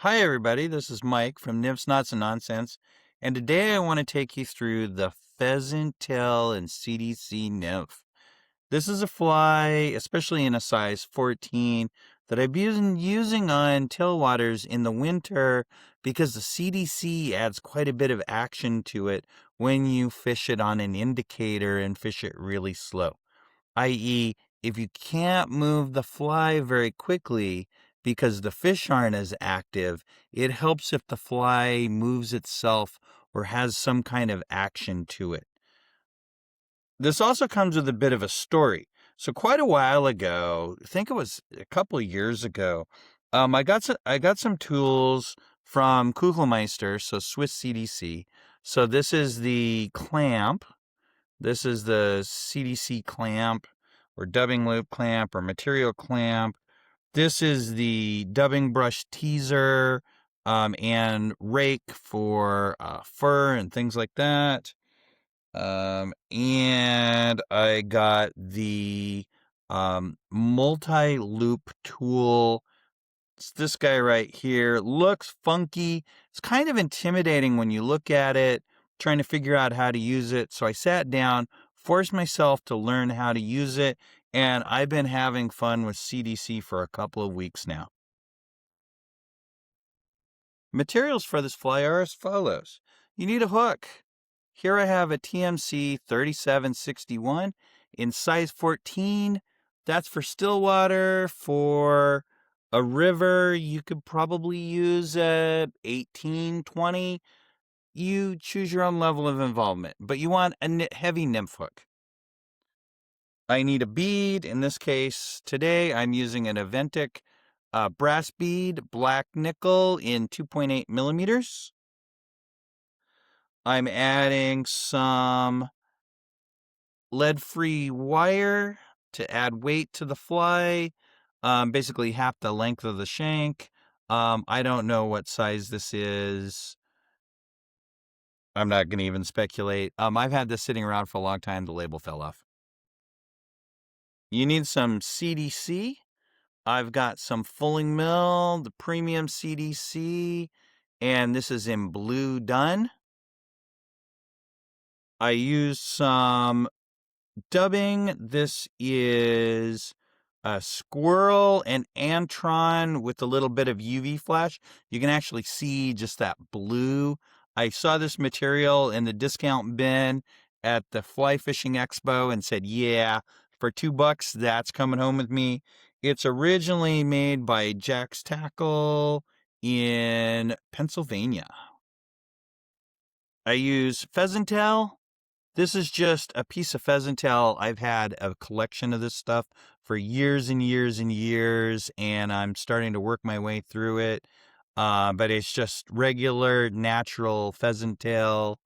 Hi, everybody. This is Mike from Nymphs, Knots, and Nonsense. And today I want to take you through the Pheasant Tail and CDC Nymph. This is a fly, especially in a size 14, that I've been using on tailwaters in the winter because the CDC adds quite a bit of action to it when you fish it on an indicator and fish it really slow, i.e., if you can't move the fly very quickly because the fish aren't as active, it helps if the fly moves itself or has some kind of action to it. This also comes with a bit of a story. So quite a while ago, I think it was a couple of years ago, I got some tools from Kugelmeister, so Swiss CDC. So this is the clamp. This is the CDC clamp or dubbing loop clamp or material clamp. This is the dubbing brush teaser and rake for fur and things like that. And I got the multi-loop tool. It's this guy right here. Looks funky. It's kind of intimidating when you look at it, trying to figure out how to use it. So I sat down, forced myself to learn how to use it, and I've been having fun with CDC for a couple of weeks now. Materials for this fly are as follows. You need a hook. Here I have a TMC 3761 in size 14. That's for still water. For a river, you could probably use a 18, 20. You choose your own level of involvement, but you want a heavy nymph hook. I need a bead. In this case, today I'm using an Aventik brass bead, black nickel in 2.8 millimeters. I'm adding some lead-free wire to add weight to the fly, basically half the length of the shank. I don't know what size this is. I'm not going to even speculate. I've had this sitting around for a long time. The label fell off. You need some CDC. I've got some Fulling Mill, the premium CDC, and this is in blue dun. I use some dubbing. This is a squirrel and antron with a little bit of UV flash. You can actually see just that blue. I saw this material in the discount bin at the Fly Fishing Expo and said, yeah, for $2, that's coming home with me. It's originally made by Jack's Tackle in Pennsylvania. I use pheasant tail. This is just a piece of pheasant tail. I've had a collection of this stuff for years and years and years, and I'm starting to work my way through it. But it's just regular, natural pheasant tail,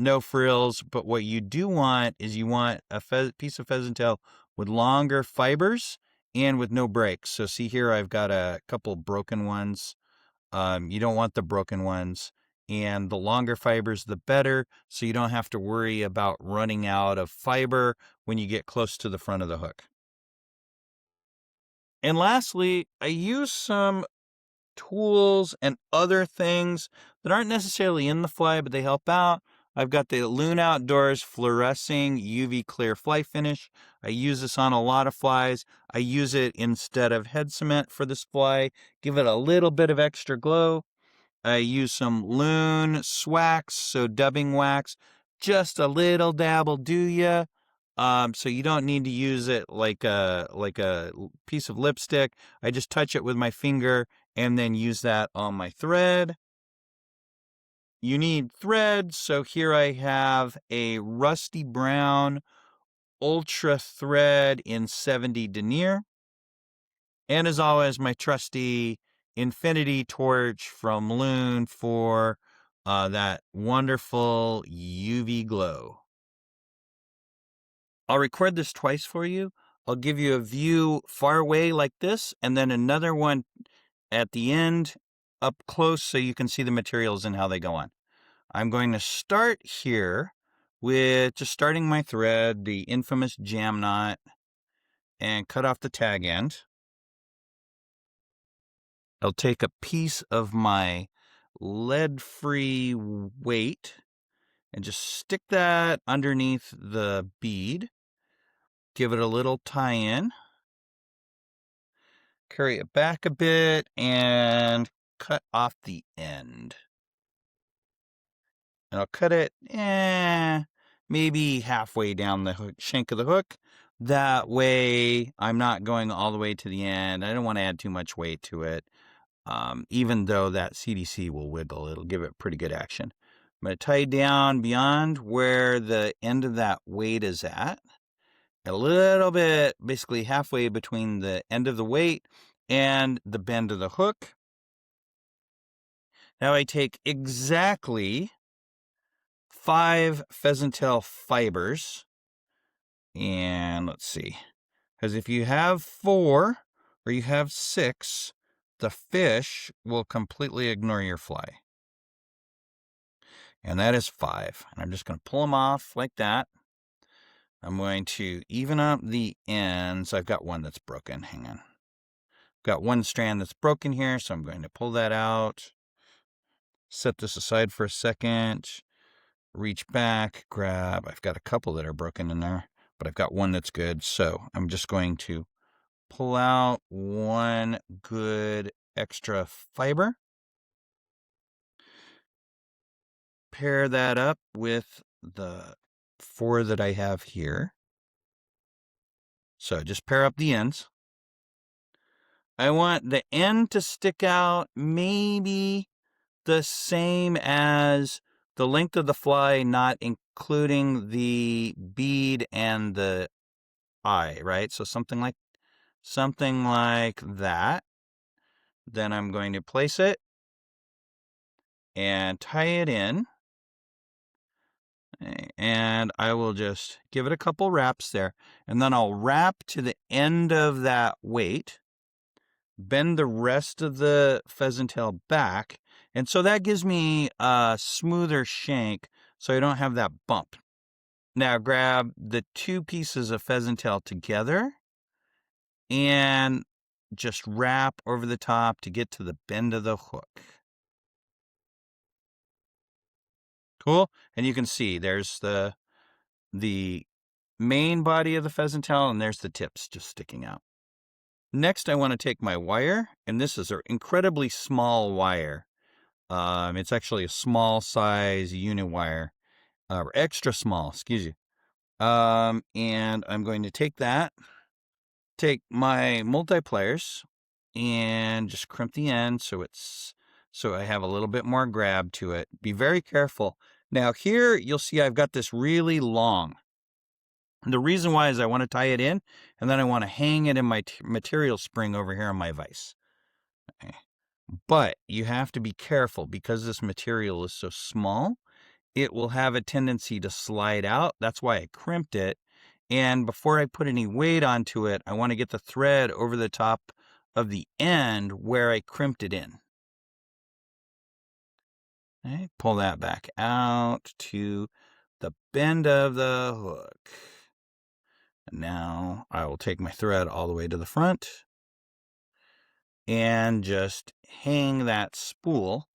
no frills. But what you do want is you want a piece of pheasant tail with longer fibers and with no breaks. So see here, I've got a couple broken ones. You don't want the broken ones. And the longer fibers, the better, so you don't have to worry about running out of fiber when you get close to the front of the hook. And lastly, I use some tools and other things that aren't necessarily in the fly, but they help out. I've got the Loon Outdoors fluorescing UV clear fly finish. I use this on a lot of flies. I use it instead of head cement for this fly, give it a little bit of extra glow. I use some Loon Swax, so dubbing wax, just a little dabble, do ya? So you don't need to use it like a piece of lipstick. I just touch it with my finger and then use that on my thread. You need thread, so here I have a rusty brown ultra thread in 70 denier. And as always, my trusty infinity torch from Loon for that wonderful UV glow. I'll record this twice for you. I'll give you a view far away like this, and then another one at the end up close so you can see the materials and how they go on. I'm going to start here with just starting my thread, the infamous jam knot, and cut off the tag end. I'll take a piece of my lead-free weight and just stick that underneath the bead. Give it a little tie-in. Carry it back a bit and cut off the end. And I'll cut it maybe halfway down the shank of the hook. That way I'm not going all the way to the end. I don't want to add too much weight to it. Even though that CDC will wiggle, it'll give it pretty good action. I'm going to tie down beyond where the end of that weight is at. A little bit, basically halfway between the end of the weight and the bend of the hook. Now I take exactly 5 pheasant tail fibers. And let's see. Because if you have 4 or you have 6, the fish will completely ignore your fly. And that is 5. And I'm just going to pull them off like that. I'm going to even up the ends. I've got one that's broken. Hang on. Got one strand that's broken here, so I'm going to pull that out. Set this aside for a second. Reach back, grab. I've got a couple that are broken in there, but I've got one that's good. So I'm just going to pull out one good extra fiber. Pair that up with the 4 that I have here. So just pair up the ends. I want the end to stick out maybe the same as the length of the fly, not including the bead and the eye, right? So something like that. Then I'm going to place it and tie it in. And I will just give it a couple wraps there. And then I'll wrap to the end of that weight. Bend the rest of the pheasant tail back. And so that gives me a smoother shank so I don't have that bump. Now grab the 2 pieces of pheasant tail together and just wrap over the top to get to the bend of the hook. Cool? And you can see there's the main body of the pheasant tail and there's the tips just sticking out. Next, I want to take my wire, and this is an incredibly small wire. It's actually a small size uni-wire, or extra small, excuse you. And I'm going to take my multipliers, and just crimp the end so I have a little bit more grab to it. Be very careful. Now here, you'll see I've got this really long. The reason why is I want to tie it in, and then I want to hang it in my material spring over here on my vise. Okay. But you have to be careful because this material is so small, it will have a tendency to slide out. That's why I crimped it. And before I put any weight onto it, I want to get the thread over the top of the end where I crimped it in. Okay. Pull that back out to the bend of the hook. Now I will take my thread all the way to the front and just hang that spool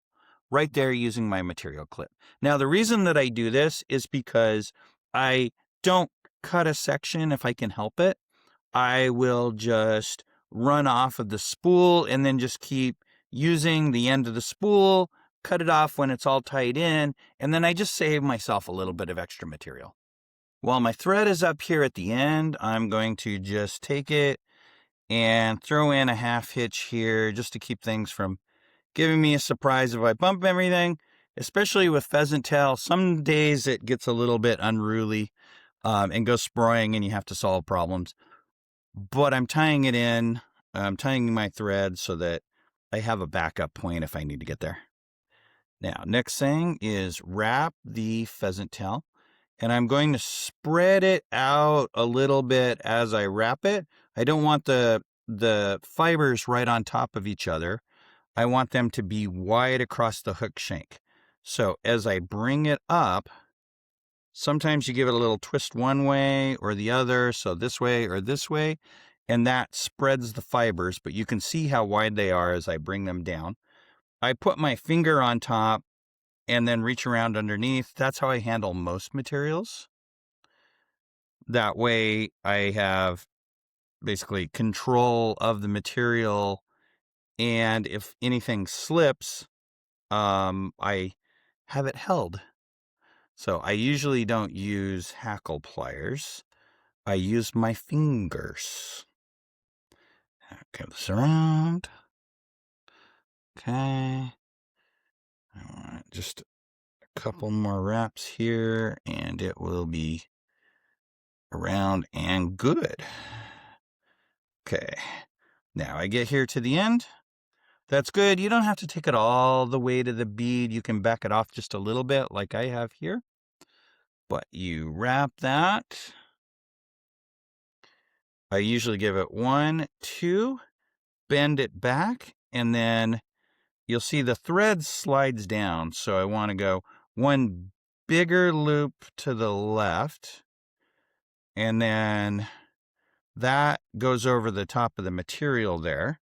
right there using my material clip. Now the reason that I do this is because I don't cut a section if I can help it. I will just run off of the spool and then just keep using the end of the spool, cut it off when it's all tied in, and then I just save myself a little bit of extra material. While my thread is up here at the end, I'm going to just take it and throw in a half hitch here just to keep things from giving me a surprise if I bump everything, especially with pheasant tail. Some days it gets a little bit unruly and goes spraying and you have to solve problems. But I'm tying it in, I'm tying my thread so that I have a backup point if I need to get there. Now, next thing is wrap the pheasant tail. And I'm going to spread it out a little bit as I wrap it. I don't want the fibers right on top of each other. I want them to be wide across the hook shank. So as I bring it up, sometimes you give it a little twist one way or the other, so this way or this way. and that spreads the fibers, but you can see how wide they are as I bring them down. I put my finger on top and then reach around underneath. That's how I handle most materials. That way I have basically control of the material, and if anything slips, I have it held. So I usually don't use hackle pliers. I use my fingers. Okay, this around. Okay. I want just a couple more wraps here, and it will be around and good. Okay. Now I get here to the end. That's good. You don't have to take it all the way to the bead. You can back it off just a little bit like I have here. But you wrap that. I usually give it 1, 2, bend it back, and then you'll see the thread slides down. So I want to go one bigger loop to the left, and then that goes over the top of the material there.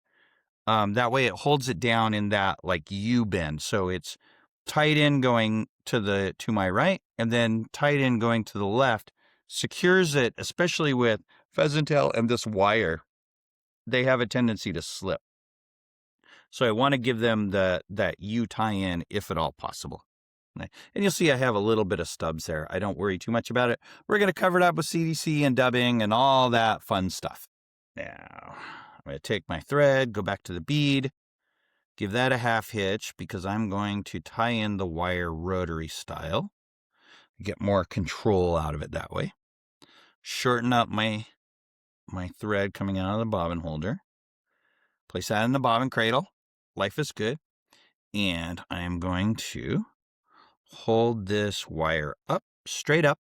That way it holds it down in that like U bend. So it's tight in going to my right, and then tight in going to the left. Secures it, especially with pheasant tail and this wire. They have a tendency to slip. So I want to give them that U tie in if at all possible. And you'll see I have a little bit of stubs there. I don't worry too much about it. We're going to cover it up with CDC and dubbing and all that fun stuff. Now, I'm going to take my thread, go back to the bead, give that a half hitch because I'm going to tie in the wire rotary style. Get more control out of it that way. Shorten up my thread coming out of the bobbin holder. Place that in the bobbin cradle. Life is good. And I'm going to hold this wire up, straight up,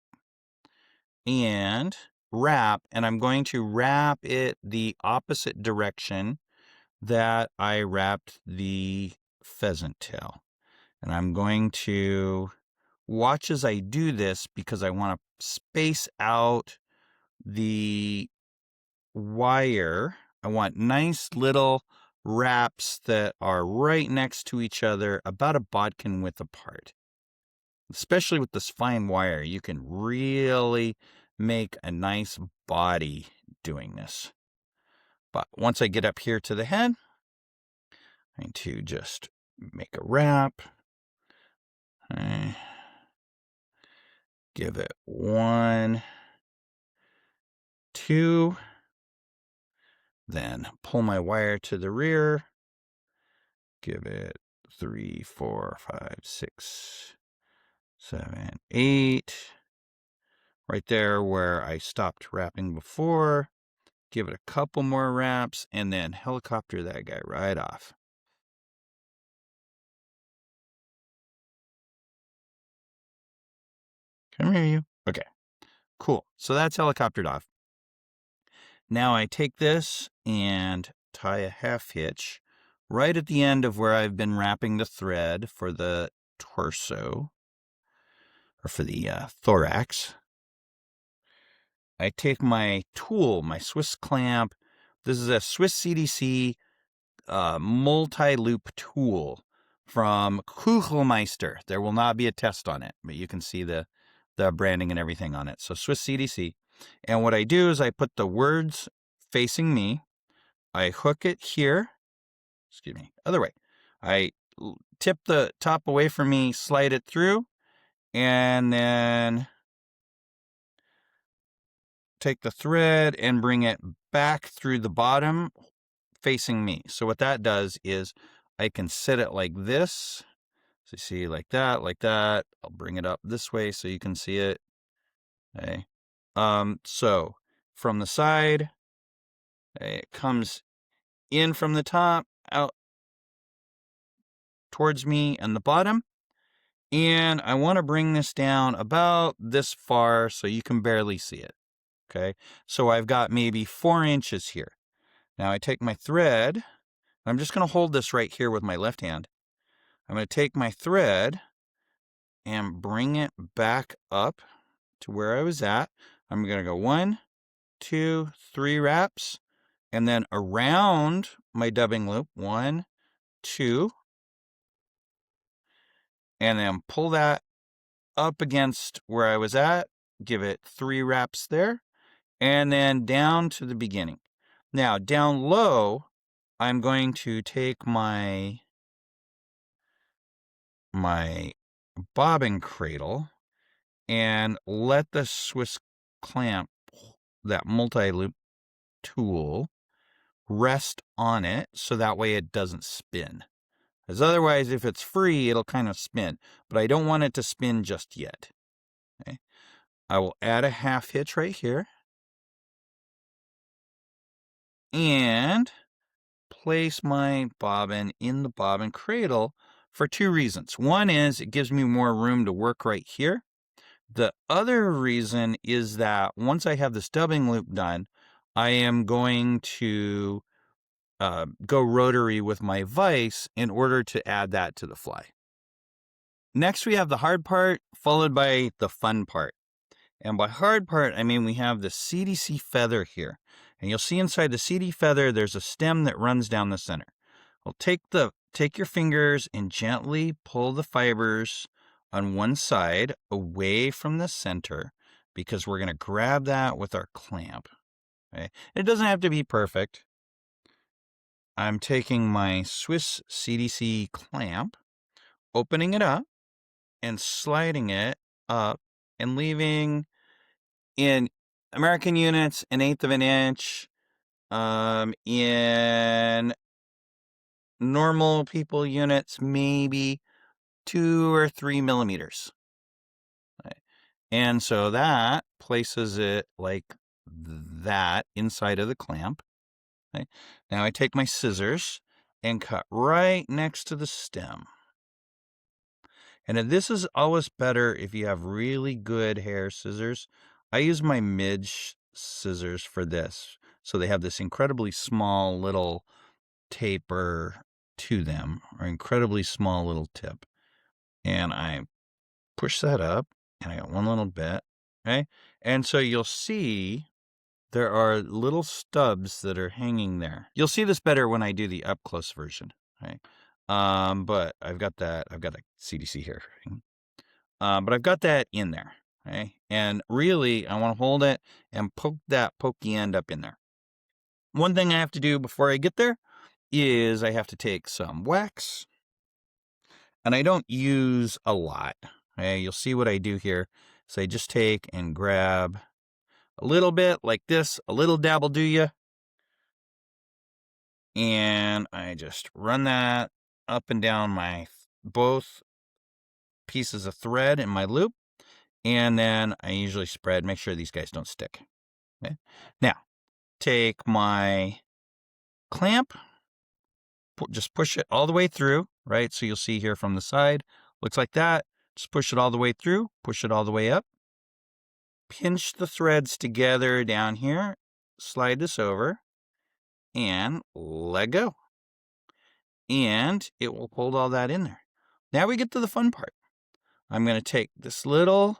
and wrap. And I'm going to wrap it the opposite direction that I wrapped the pheasant tail. And I'm going to watch as I do this because I want to space out the wire. I want nice little wraps that are right next to each other, about a bodkin width apart. Especially with this fine wire, you can really make a nice body doing this. But once I get up here to the head, I'm going to just make a wrap. Okay. Give it 1, 2, then pull my wire to the rear. Give it 3, 4, 5, 6, 7, 8. Right there where I stopped wrapping before. Give it a couple more wraps and then helicopter that guy right off. Come here, you. Okay, cool. So that's helicoptered off. Now I take this and tie a half hitch right at the end of where I've been wrapping the thread for the torso, or for the thorax. I take my tool, my Swiss clamp. This is a Swiss CDC multi-loop tool from Kugelmeister. There will not be a test on it, but you can see the branding and everything on it. So Swiss CDC. And what I do is I put the words facing me. I hook it here. Excuse me, other way. I tip the top away from me, slide it through, and then take the thread and bring it back through the bottom facing me. So what that does is I can set it like this. So you see, like that, like that. I'll bring it up this way so you can see it. Okay. So from the side, it comes in from the top, out towards me and the bottom. And I want to bring this down about this far so you can barely see it. Okay. So I've got maybe 4 inches here. Now I take my thread. I'm just going to hold this right here with my left hand. I'm going to take my thread and bring it back up to where I was at. I'm going to go 1, 2, 3 wraps, and then around my dubbing loop, 1, 2, and then pull that up against where I was at, give it 3 wraps there, and then down to the beginning. Now, down low, I'm going to take my bobbin cradle and let the Swiss clamp, that multi-loop tool, rest on it so that way it doesn't spin. Because otherwise, if it's free, it'll kind of spin. But I don't want it to spin just yet. Okay. I will add a half hitch right here. And place my bobbin in the bobbin cradle for 2 reasons. One is it gives me more room to work right here. The other reason is that once I have this dubbing loop done, I am going to go rotary with my vise in order to add that to the fly. Next, we have the hard part, followed by the fun part. And by hard part, I mean we have the CDC Feather here. And you'll see inside the CDC Feather, there's a stem that runs down the center. Well, take your fingers and gently pull the fibers on one side away from the center, because we're going to grab that with our clamp. Okay? It doesn't have to be perfect. I'm taking my Swiss CDC clamp, opening it up, and sliding it up and leaving in American units 1/8 of an inch, in normal people units maybe 2 or 3 millimeters. Right. And so that places it like that inside of the clamp. Okay. Now I take my scissors and cut right next to the stem. And this is always better if you have really good hair scissors. I use my midge scissors for this. So they have this incredibly small little taper to them, or incredibly small little tip. And I push that up, and I got one little bit. Okay. And so you'll see there are little stubs that are hanging there. You'll see this better when I do the up close version. Right. But I've got a CDC here. But I've got that in there, okay? And really, I want to hold it and poke that pokey end up in there. One thing I have to do before I get there is I have to take some wax, and I don't use a lot. Okay? You'll see what I do here. So I just take and grab a little bit like this, a little dabble do ya, and I just run that up and down my both pieces of thread in my loop. And then I usually spread, make sure these guys don't stick. Okay. Now, take my clamp, just push it all the way through, right? So you'll see here from the side, looks like that. Just push it all the way through, push it all the way up. Pinch the threads together down here, slide this over, and let go. And it will hold all that in there. Now we get to the fun part. I'm going to take this little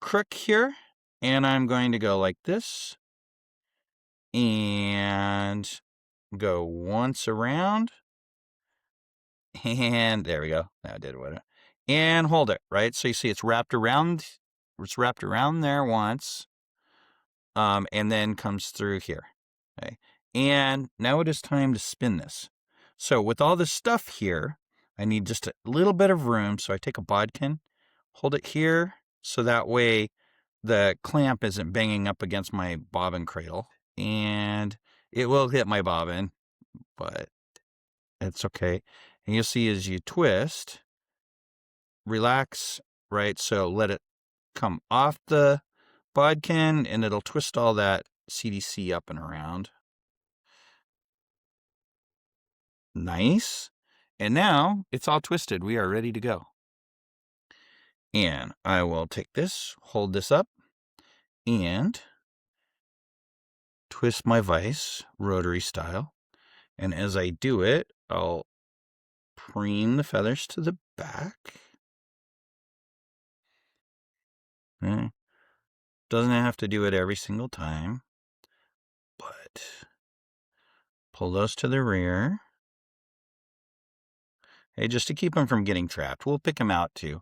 crook here, and I'm going to go like this, and go once around, and there we go. That did what. And hold it, right? So you see it's wrapped around there once, and then comes through here. Okay. And now it is time to spin this. So with all this stuff here, I need just a little bit of room. So I take a bodkin, hold it here, so that way the clamp isn't banging up against my bobbin cradle. And it will hit my bobbin, but it's okay. And you'll see as you twist, relax, right? So let it come off the bodkin, and it'll twist all that CDC up and around. Nice. And now it's all twisted. We are ready to go. And I will take this, hold this up, and twist my vise rotary style. And as I do it, I'll preen the feathers to the back. Doesn't have to do it every single time, but Pull those to the rear. Okay, just to keep them from getting trapped. We'll pick them out too.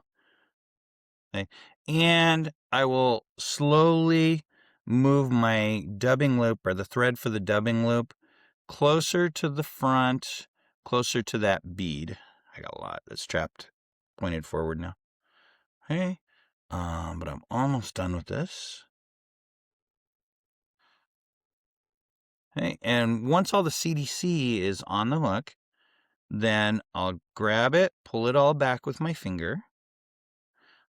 Okay. And I will slowly move my dubbing loop, or the thread for the dubbing loop, closer to the front, closer to that bead. I got a lot that's trapped, pointed forward now. Okay. But I'm almost done with this. Okay. And once all the CDC is on the hook, then I'll grab it, pull it all back with my finger.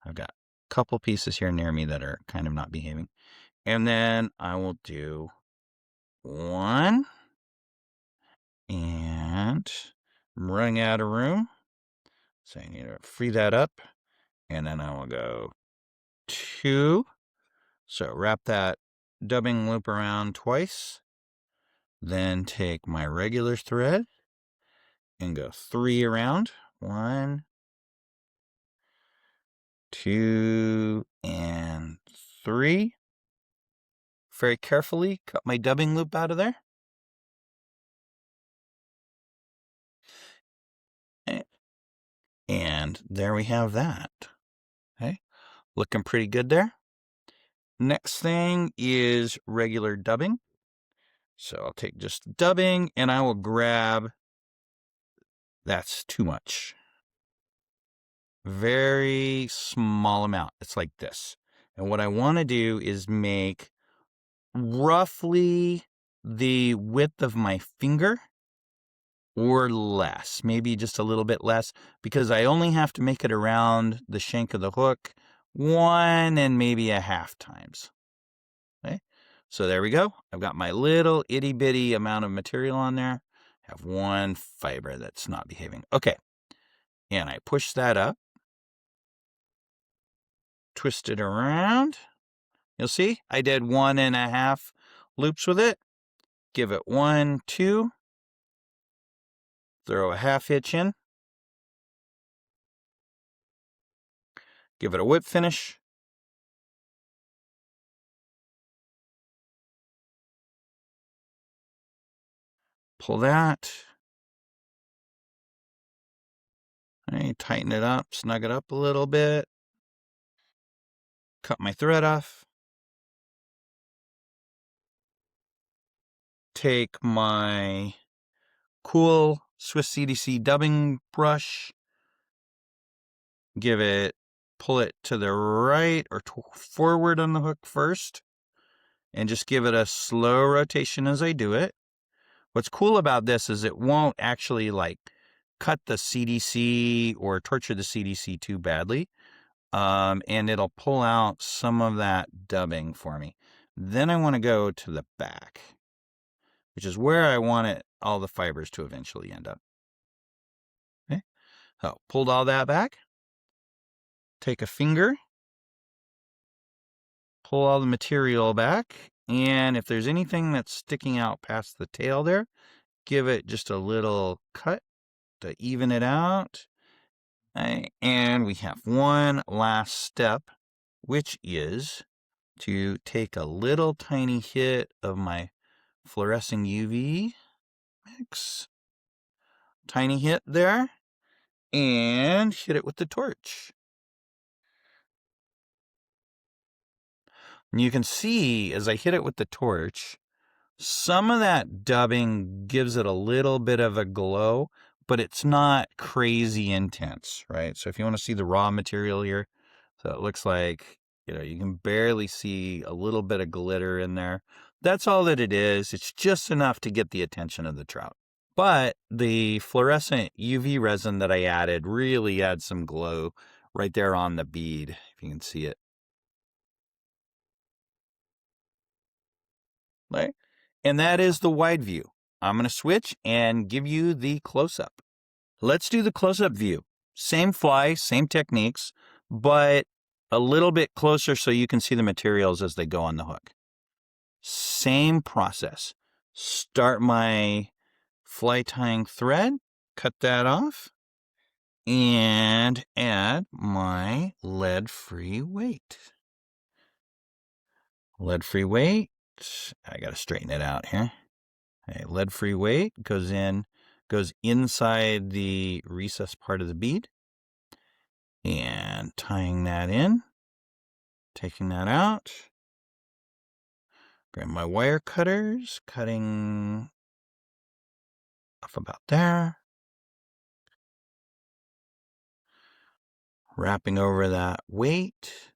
I've got a couple pieces here near me that are kind of not behaving. And then I will do one. And I'm running out of room. So I need to free that up. And then I will go 2. So wrap that dubbing loop around twice. Then take my regular thread and go 3 around. 1, 2, and 3. Very carefully cut my dubbing loop out of there. And there we have that. Okay, looking pretty good there. Next thing is regular dubbing. So I'll take just dubbing and I will grab, that's too much. Very small amount. It's like this. And what I want to do is make roughly the width of my finger or less, maybe just a little bit less, because I only have to make it around the shank of the hook 1 and maybe a half times. Okay, so there we go. I've got my little itty bitty amount of material on there. I have one fiber that's not behaving. Okay, and I push that up, twist it around. You'll see I did 1.5 loops with it. Give it 1, 2. Throw a half hitch in. Give it a whip finish. Pull that. Right, tighten it up, snug it up a little bit. Cut my thread off. Take my cool Swiss CDC dubbing brush. Pull it to the right or forward on the hook first. And just give it a slow rotation as I do it. What's cool about this is it won't actually like cut the CDC or torture the CDC too badly. And it'll pull out some of that dubbing for me. Then I want to go to the back, which is where I want all the fibers to eventually end up. Okay, so pulled all that back. Take a finger, pull all the material back, and if there's anything that's sticking out past the tail there, give it just a little cut to even it out. Okay, and we have one last step, which is to take a little tiny hit of my fluorescing UV mix. Tiny hit there, and hit it with the torch. And you can see as I hit it with the torch, some of that dubbing gives it a little bit of a glow, but it's not crazy intense, right? So if you want to see the raw material here, so it looks like, you can barely see a little bit of glitter in there. That's all that it is. It's just enough to get the attention of the trout. But the fluorescent UV resin that I added really adds some glow right there on the bead, if you can see it. Right? And that is the wide view. I'm going to switch and give you the close-up. Let's do the close-up view. Same fly, same techniques, but a little bit closer so you can see the materials as they go on the hook. Same process. Start my fly tying thread, cut that off, and add my lead-free weight. Lead-free weight. I got to straighten it out here. Okay, lead-free weight goes inside the recessed part of the bead. And tying that in, taking that out. Grab my wire cutters, cutting off about there. Wrapping over that weight.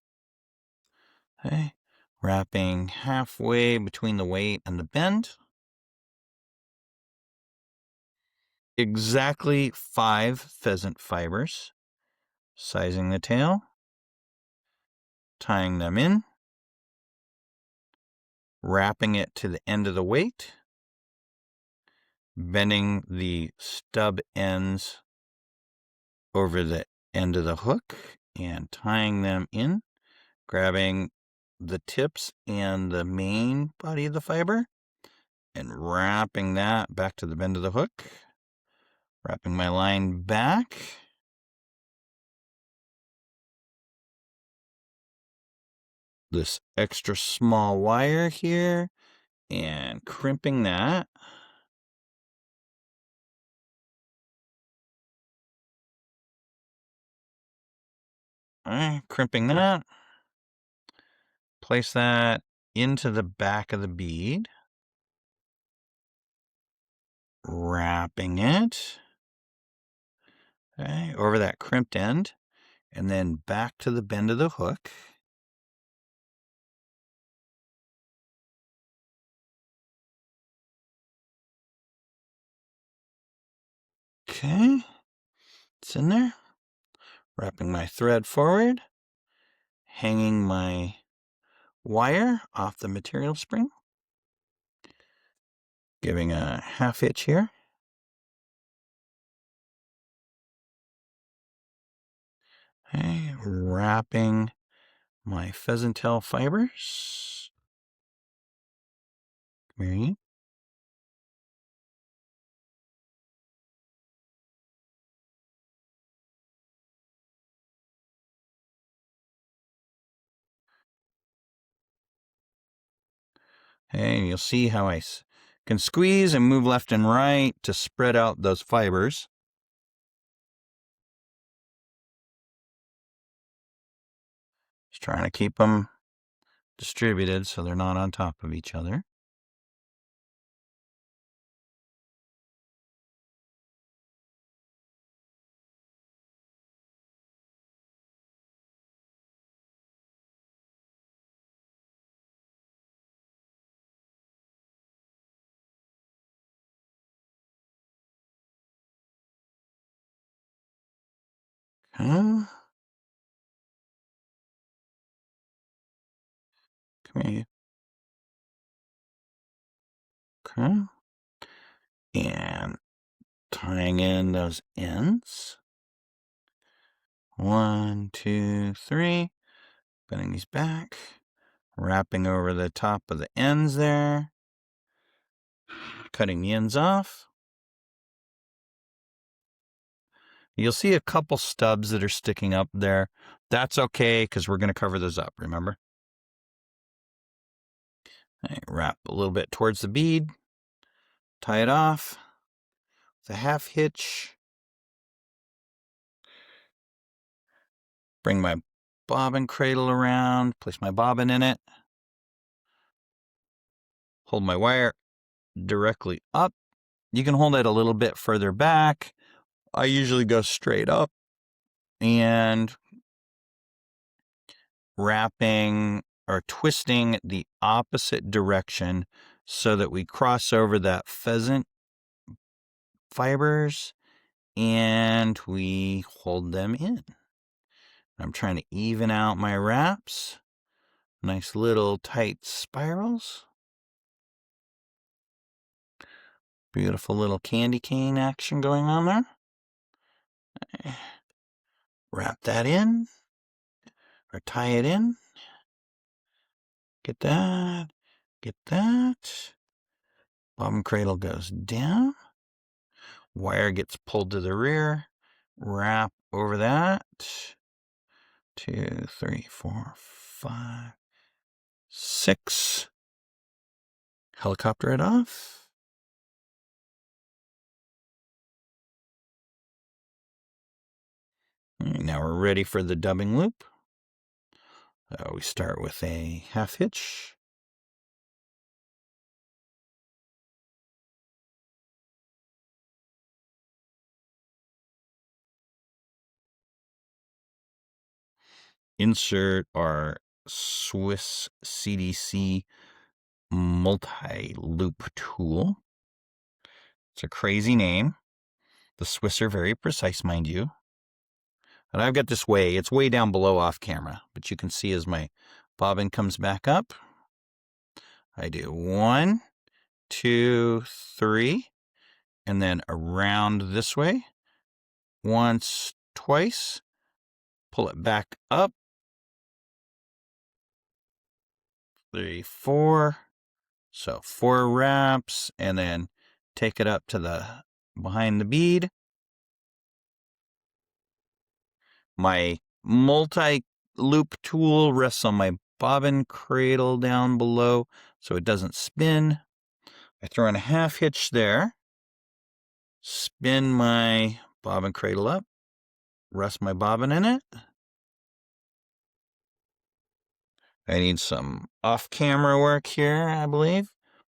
Okay. Wrapping halfway between the weight and the bend. Exactly 5 pheasant fibers. Sizing the tail. Tying them in. Wrapping it to the end of the weight. Bending the stub ends over the end of the hook and tying them in, grabbing the tips and the main body of the fiber and wrapping that back to the bend of the hook, wrapping my line back. This extra small wire here and crimping that. All right, crimping that. Place that into the back of the bead. Wrapping it. Okay, over that crimped end. And then back to the bend of the hook. Okay, it's in there. Wrapping my thread forward, hanging my wire off the material spring, giving a half hitch here. Okay, wrapping my pheasant tail fibers. Come here, you. And you'll see how I can squeeze and move left and right to spread out those fibers. Just trying to keep them distributed so they're not on top of each other. Okay. Come here. Okay. And tying in those ends. 1, 2, 3. Bending these back. Wrapping over the top of the ends there. Cutting the ends off. You'll see a couple stubs that are sticking up there. That's okay, because we're going to cover those up, remember? Right, wrap a little bit towards the bead. Tie it off with a half hitch. Bring my bobbin cradle around. Place my bobbin in it. Hold my wire directly up. You can hold it a little bit further back. I usually go straight up. And wrapping or twisting the opposite direction so that we cross over that pheasant fibers and we hold them in. I'm trying to even out my wraps. Nice little tight spirals. Beautiful little candy cane action going on there. Wrap that in or tie it in. Get that. Get that. Bobbin cradle goes down. Wire gets pulled to the rear. Wrap over that. 2, 3, 4, 5, 6. Helicopter it off. Now we're ready for the dubbing loop. We start with a half hitch. Insert our Swiss CDC multi-loop tool. It's a crazy name. The Swiss are very precise, mind you. And I've got this it's way down below off camera, but you can see as my bobbin comes back up, I do 1, 2, 3, and then around this way, once, twice, pull it back up, 3, 4, so 4 wraps, and then take it up to the behind the bead. My multi-loop tool rests on my bobbin cradle down below so it doesn't spin. I throw in a half hitch there, spin my bobbin cradle up, rest my bobbin in it. I need some off-camera work here, I believe.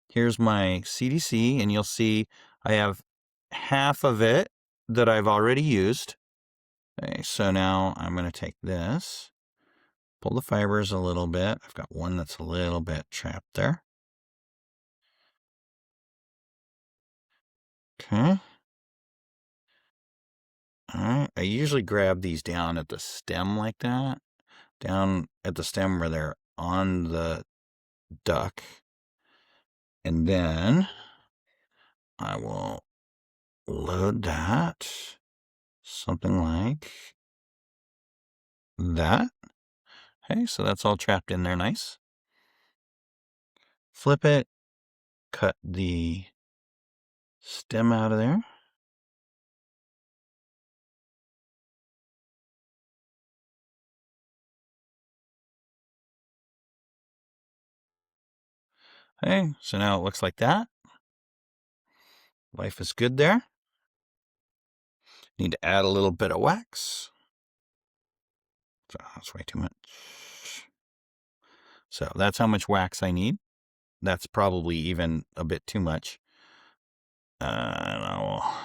Here's my CDC, and you'll see I have half of it that I've already used. Okay, so now I'm going to take this, pull the fibers a little bit. I've got one that's a little bit trapped there. Okay. All right. I usually grab these down at the stem like that, down at the stem where they're on the duck. And then I will load that something like that. Okay, so that's all trapped in there nice. Flip it, cut the stem out of there. Okay, so now it looks like that. Life is good there. Need to add a little bit of wax. So that's way too much. So that's how much wax I need. That's probably even a bit too much. And I'll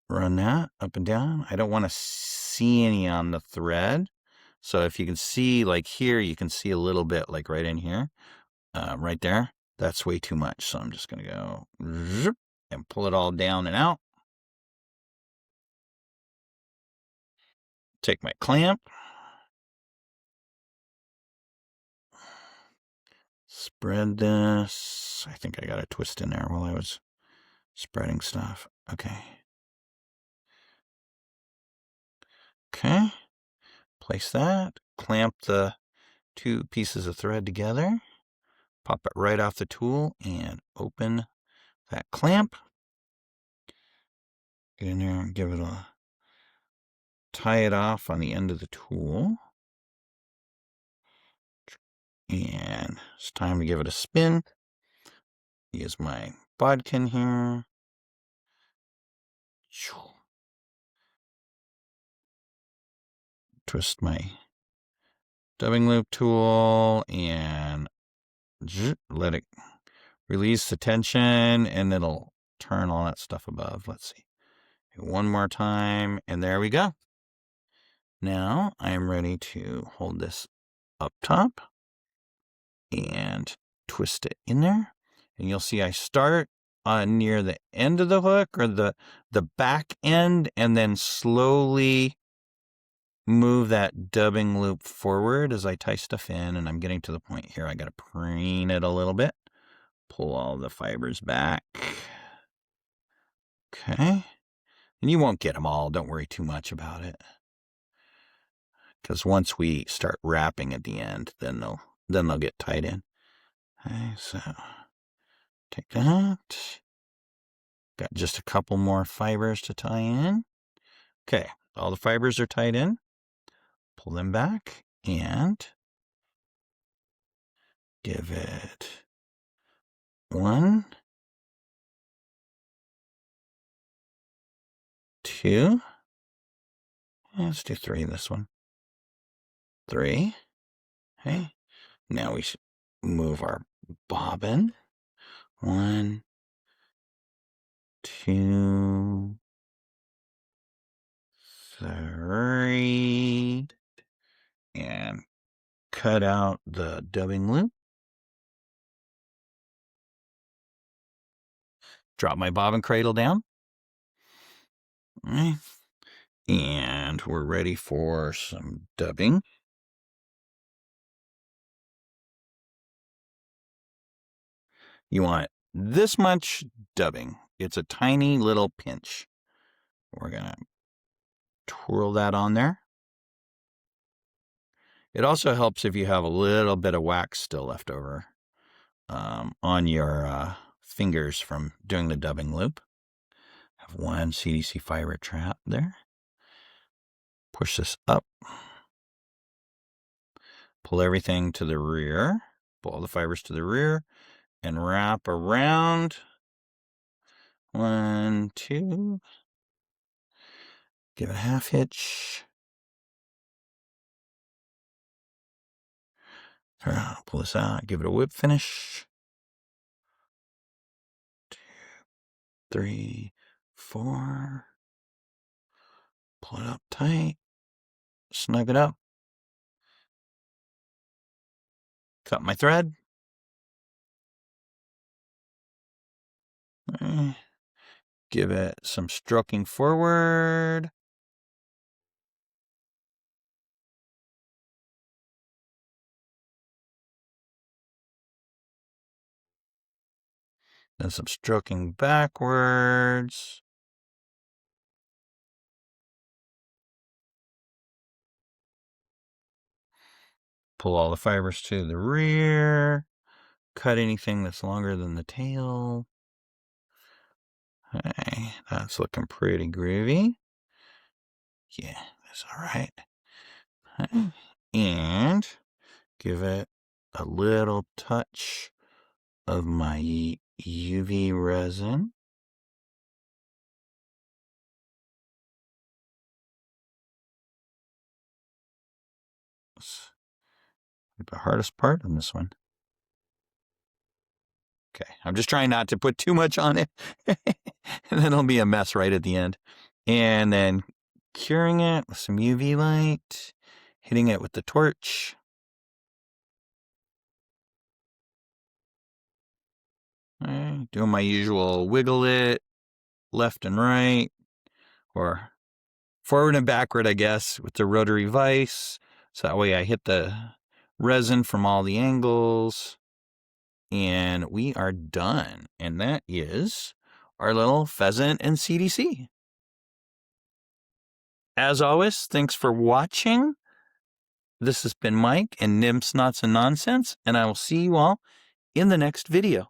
run that up and down. I don't want to see any on the thread. So if you can see, like here, you can see a little bit, like right in here, right there. That's way too much. So I'm just going to go and pull it all down and out. Take my clamp. Spread this. I think I got a twist in there while I was spreading stuff. Okay. Okay. Place that. Clamp the 2 pieces of thread together. Pop it right off the tool and open that clamp. Get in there and give it a tie it off on the end of the tool. And it's time to give it a spin. Use my bodkin here. Twist my dubbing loop tool and let it release the tension, and it'll turn all that stuff above. Let's see. One more time, and there we go. Now I'm ready to hold this up top and twist it in there. And you'll see I start near the end of the hook, or the back end, and then slowly move that dubbing loop forward as I tie stuff in. And I'm getting to the point here I got to preen it a little bit. Pull all the fibers back. Okay. And you won't get them all. Don't worry too much about it. Because once we start wrapping at the end, then they'll get tied in. Okay, so take that. Got just a couple more fibers to tie in. Okay, all the fibers are tied in. Pull them back and give it 1, 2, Let's do 3 this one. 3. Okay. Now we should move our bobbin. 1, 2, 3. And cut out the dubbing loop. Drop my bobbin cradle down. Okay. And we're ready for some dubbing. You want this much dubbing. It's a tiny little pinch. We're going to twirl that on there. It also helps if you have a little bit of wax still left over on your fingers from doing the dubbing loop. Have 1 CDC fiber trap there. Push this up. Pull everything to the rear. Pull all the fibers to the rear and wrap around. 1, 2. Give it a half hitch. Pull this out. Give it a whip finish. 2, 3, 4. Pull it up tight. Snug it up. Cut my thread. Okay. Give it some stroking forward. Then some stroking backwards. Pull all the fibers to the rear. Cut anything that's longer than the tail. Okay, that's looking pretty groovy. Yeah, that's all right. Okay. And give it a little touch of my UV resin. The hardest part on this one. Okay, I'm just trying not to put too much on it. And then it'll be a mess right at the end. And then curing it with some UV light, hitting it with the torch. Okay, doing my usual wiggle it left and right, or forward and backward, I guess, with the rotary vise. So that way I hit the resin from all the angles. And we are done. And that is our little Pheasant and CDC. As always, thanks for watching. This has been Mike and Nymphs, Knots, and Nonsense, and I will see you all in the next video.